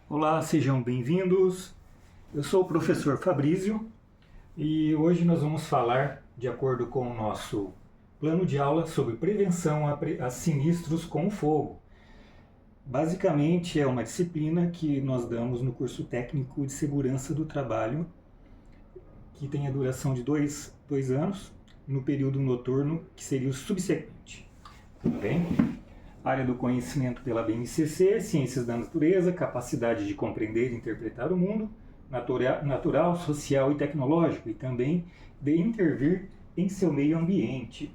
Olá, sejam bem-vindos. Eu sou o professor Fabrício e hoje nós vamos falar, de acordo com o nosso plano de aula, sobre prevenção a sinistros com fogo. Basicamente é uma disciplina que nós damos no curso técnico de segurança do trabalho, que tem a duração de dois anos, no período noturno, que seria o subsequente. Tudo bem? Área do conhecimento pela BNCC, Ciências da Natureza, capacidade de compreender e interpretar o mundo, natural, social e tecnológico, e também de intervir em seu meio ambiente.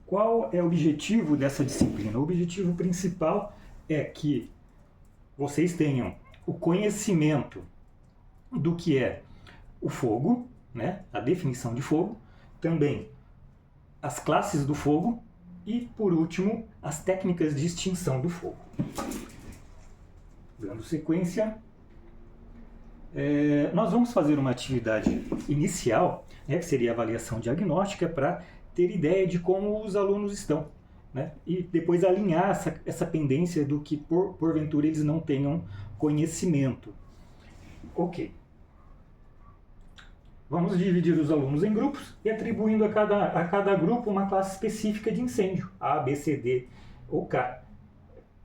Qual é o objetivo dessa disciplina? O objetivo principal é que vocês tenham o conhecimento do que é o fogo, né? A definição de fogo, também as classes do fogo, e, por último, as técnicas de extinção do fogo. Dando sequência, nós vamos fazer uma atividade inicial, né, que seria a avaliação diagnóstica, para ter ideia de como os alunos estão, né, e depois alinhar essa pendência do que, porventura, eles não tenham conhecimento. Ok. Vamos dividir os alunos em grupos e atribuindo a cada grupo uma classe específica de incêndio, A, B, C, D ou K,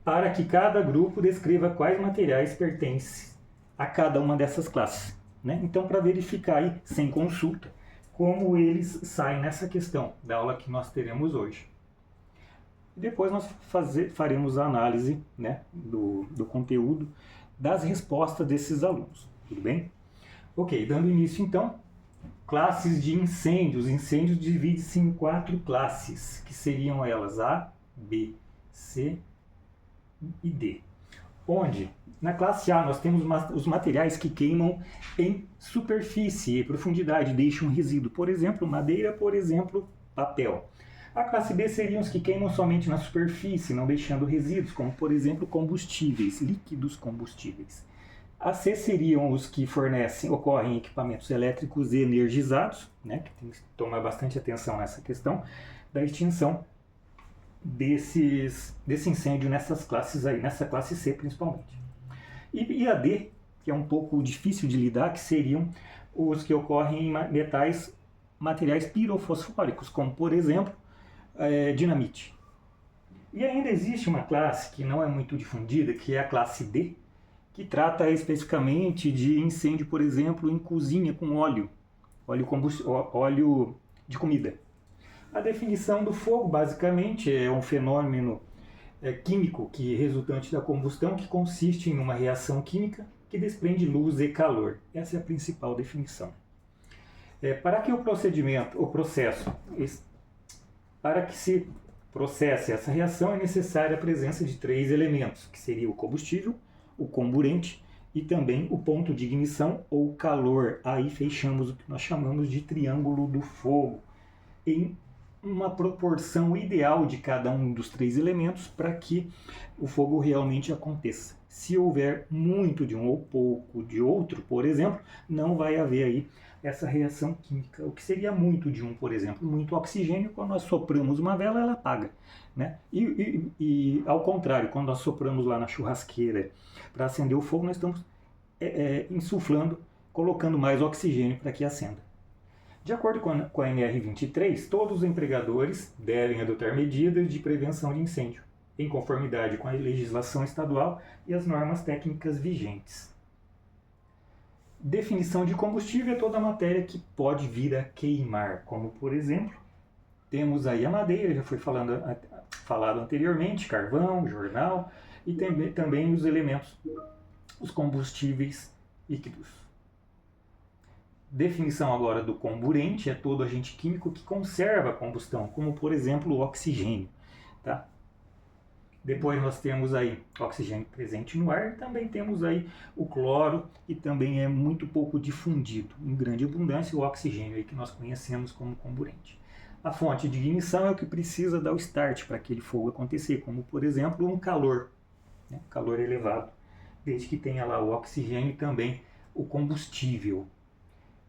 para que cada grupo descreva quais materiais pertencem a cada uma dessas classes, né? Então, para verificar aí, sem consulta, como eles saem nessa questão da aula que nós teremos hoje. Depois nós faremos a análise, né, do conteúdo, das respostas desses alunos, tudo bem? Ok, dando início então. Classes de incêndios. Incêndios divide-se em 4 classes, que seriam elas A, B, C e D. Onde, na classe A, nós temos os materiais que queimam em superfície e profundidade, deixam resíduo. Por exemplo, madeira, por exemplo, papel. A classe B seriam os que queimam somente na superfície, não deixando resíduos, como, por exemplo, combustíveis, líquidos combustíveis. A C seriam os que ocorrem em equipamentos elétricos energizados, né, que tem que tomar bastante atenção nessa questão da extinção desse incêndio nessas classes aí, nessa classe C principalmente. E a D, que é um pouco difícil de lidar, que seriam os que ocorrem em materiais pirofosfóricos, como por exemplo, dinamite. E ainda existe uma classe que não é muito difundida, que é a classe D, que trata especificamente de incêndio, por exemplo, em cozinha com óleo de comida. A definição do fogo, basicamente, é um fenômeno químico resultante da combustão, que consiste em uma reação química que desprende luz e calor. Essa é a principal definição. Para que para que se processe essa reação, é necessária a presença de 3 elementos, que seria o combustível, o comburente e também o ponto de ignição ou calor. Aí fechamos o que nós chamamos de triângulo do fogo, em uma proporção ideal de cada um dos 3 elementos para que o fogo realmente aconteça. Se houver muito de um ou pouco de outro, por exemplo, não vai haver aí essa reação química. O que seria muito de um, por exemplo, muito oxigênio, quando nós sopramos uma vela, ela apaga, né? E ao contrário, quando nós sopramos lá na churrasqueira para acender o fogo, nós estamos insuflando, colocando mais oxigênio para que acenda. De acordo com a NR23, todos os empregadores devem adotar medidas de prevenção de incêndio, em conformidade com a legislação estadual e as normas técnicas vigentes. Definição de combustível é toda matéria que pode vir a queimar, como por exemplo, temos aí a madeira, já foi falado anteriormente, carvão, jornal, e também os elementos, os combustíveis líquidos. Definição agora do comburente é todo agente químico que conserva a combustão, como por exemplo o oxigênio, tá? Depois nós temos aí oxigênio presente no ar, também temos aí o cloro, e também é muito pouco difundido, em grande abundância, o oxigênio aí que nós conhecemos como comburente. A fonte de ignição é o que precisa dar o start para aquele fogo acontecer, como por exemplo um calor, né? Calor elevado, desde que tenha lá o oxigênio e também o combustível.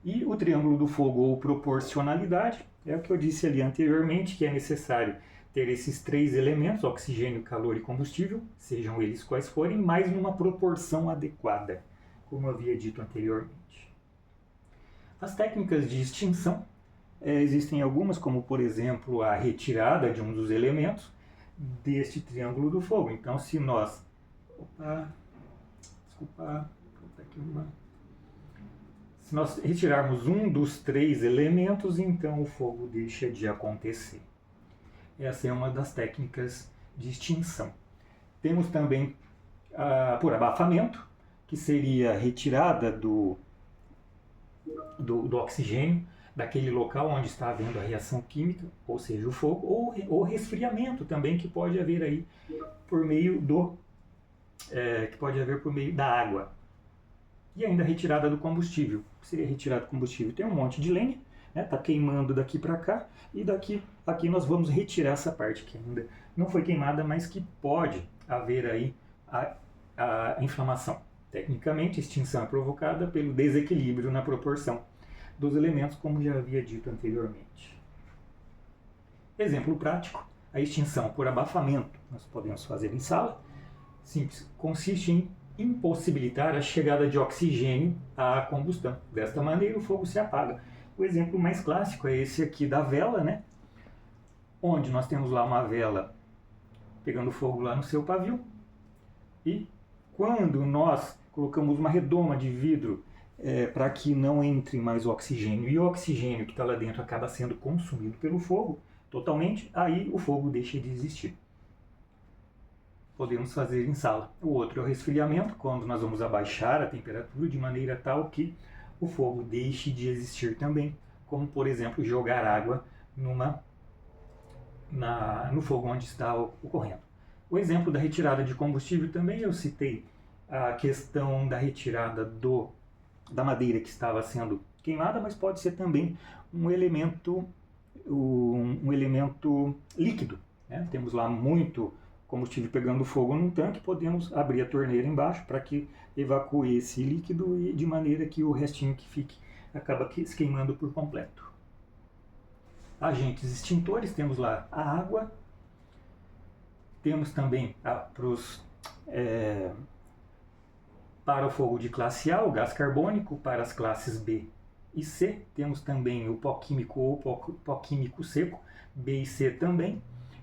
E o triângulo do fogo ou proporcionalidade é o que eu disse ali anteriormente, que é necessário ter esses 3 elementos, oxigênio, calor e combustível, sejam eles quais forem, mas numa proporção adequada, como havia dito anteriormente. As técnicas de extinção, existem algumas, como por exemplo a retirada de um dos elementos deste triângulo do fogo. Então, se nós... Se nós retirarmos um dos 3 elementos, então o fogo deixa de acontecer. Essa é uma das técnicas de extinção. Temos também por abafamento, que seria a retirada do oxigênio daquele local onde está havendo a reação química, ou seja, o fogo, ou resfriamento também, que pode haver aí por meio da água. E ainda a retirada do combustível. O que seria retirado do combustível? Tem um monte de lenha, tá queimando daqui para cá, e aqui nós vamos retirar essa parte que ainda não foi queimada, mas que pode haver aí a inflamação. Tecnicamente, a extinção é provocada pelo desequilíbrio na proporção dos elementos, como já havia dito anteriormente. Exemplo prático, a extinção por abafamento. Nós podemos fazer em sala. Simples, consiste em impossibilitar a chegada de oxigênio à combustão. Desta maneira, o fogo se apaga. O exemplo mais clássico é esse aqui da vela, onde nós temos lá uma vela pegando fogo lá no seu pavio, e quando nós colocamos uma redoma de vidro para que não entre mais o oxigênio, e o oxigênio que está lá dentro acaba sendo consumido pelo fogo totalmente, aí o fogo deixa de existir. Podemos fazer em sala. O outro é o resfriamento, quando nós vamos abaixar a temperatura de maneira tal que o fogo deixe de existir também, como por exemplo jogar água no fogo onde está ocorrendo. O exemplo da retirada de combustível também eu citei a questão da retirada da madeira que estava sendo queimada, mas pode ser também um elemento líquido. Temos lá muito combustível pegando fogo num tanque, podemos abrir a torneira embaixo para que evacue esse líquido, e de maneira que o restinho que fique acaba se queimando por completo. Agentes extintores, temos lá a água, temos também para o fogo de classe A, o gás carbônico. Para as classes B e C, temos também o pó químico ou pó químico seco, B e C também.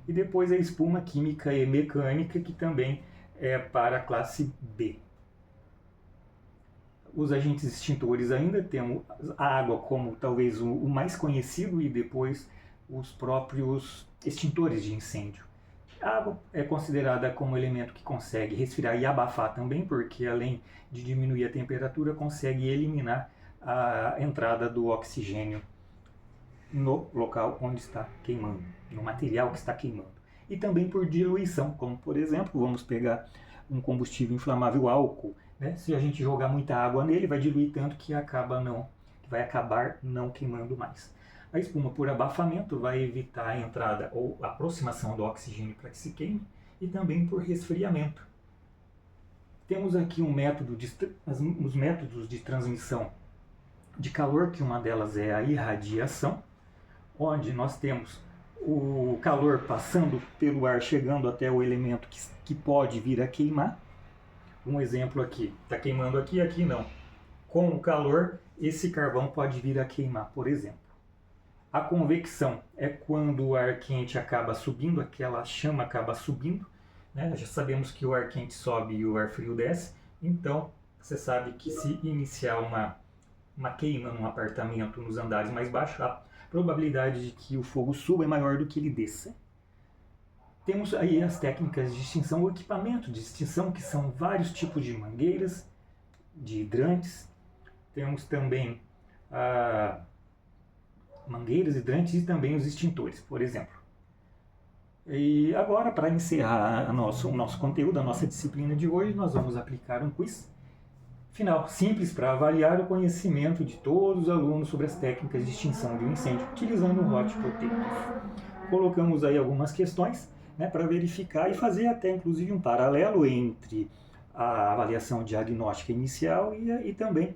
E depois a espuma química e mecânica, que também é para a classe B. Os agentes extintores ainda temos a água como talvez o mais conhecido, e depois os próprios extintores de incêndio. A água é considerada como elemento que consegue resfriar e abafar também, porque além de diminuir a temperatura, consegue eliminar a entrada do oxigênio no local onde está queimando, no material que está queimando. E também por diluição, como por exemplo, vamos pegar um combustível inflamável, álcool, se a gente jogar muita água nele, vai diluir tanto que vai acabar não queimando mais. A espuma por abafamento vai evitar a entrada ou a aproximação do oxigênio para que se queime, e também por resfriamento. Temos aqui os métodos de transmissão de calor, que uma delas é a irradiação, onde nós temos o calor passando pelo ar, chegando até o elemento que pode vir a queimar. Um exemplo aqui, está queimando aqui, aqui não. Com o calor, esse carvão pode vir a queimar, por exemplo. A convecção é quando o ar quente acaba subindo, aquela chama acaba subindo. Já sabemos que o ar quente sobe e o ar frio desce. Então, você sabe que se iniciar uma queima num apartamento nos andares mais baixos, a probabilidade de que o fogo suba é maior do que ele desça. Temos aí as técnicas de extinção, o equipamento de extinção, que são vários tipos de mangueiras, de hidrantes. Temos também mangueiras, hidrantes e também os extintores, por exemplo. E agora, para encerrar o nosso conteúdo, a nossa disciplina de hoje, nós vamos aplicar um quiz final, simples, para avaliar o conhecimento de todos os alunos sobre as técnicas de extinção de um incêndio, utilizando o Hot Potatoes. Colocamos aí algumas questões para verificar e fazer até inclusive um paralelo entre a avaliação diagnóstica inicial e também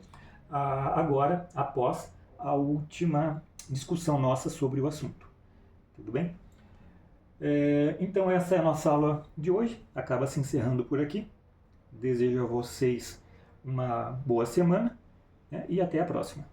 agora, após a última discussão nossa sobre o assunto. Tudo bem? Então essa é a nossa aula de hoje, acaba se encerrando por aqui. Desejo a vocês uma boa semana, né, e até a próxima.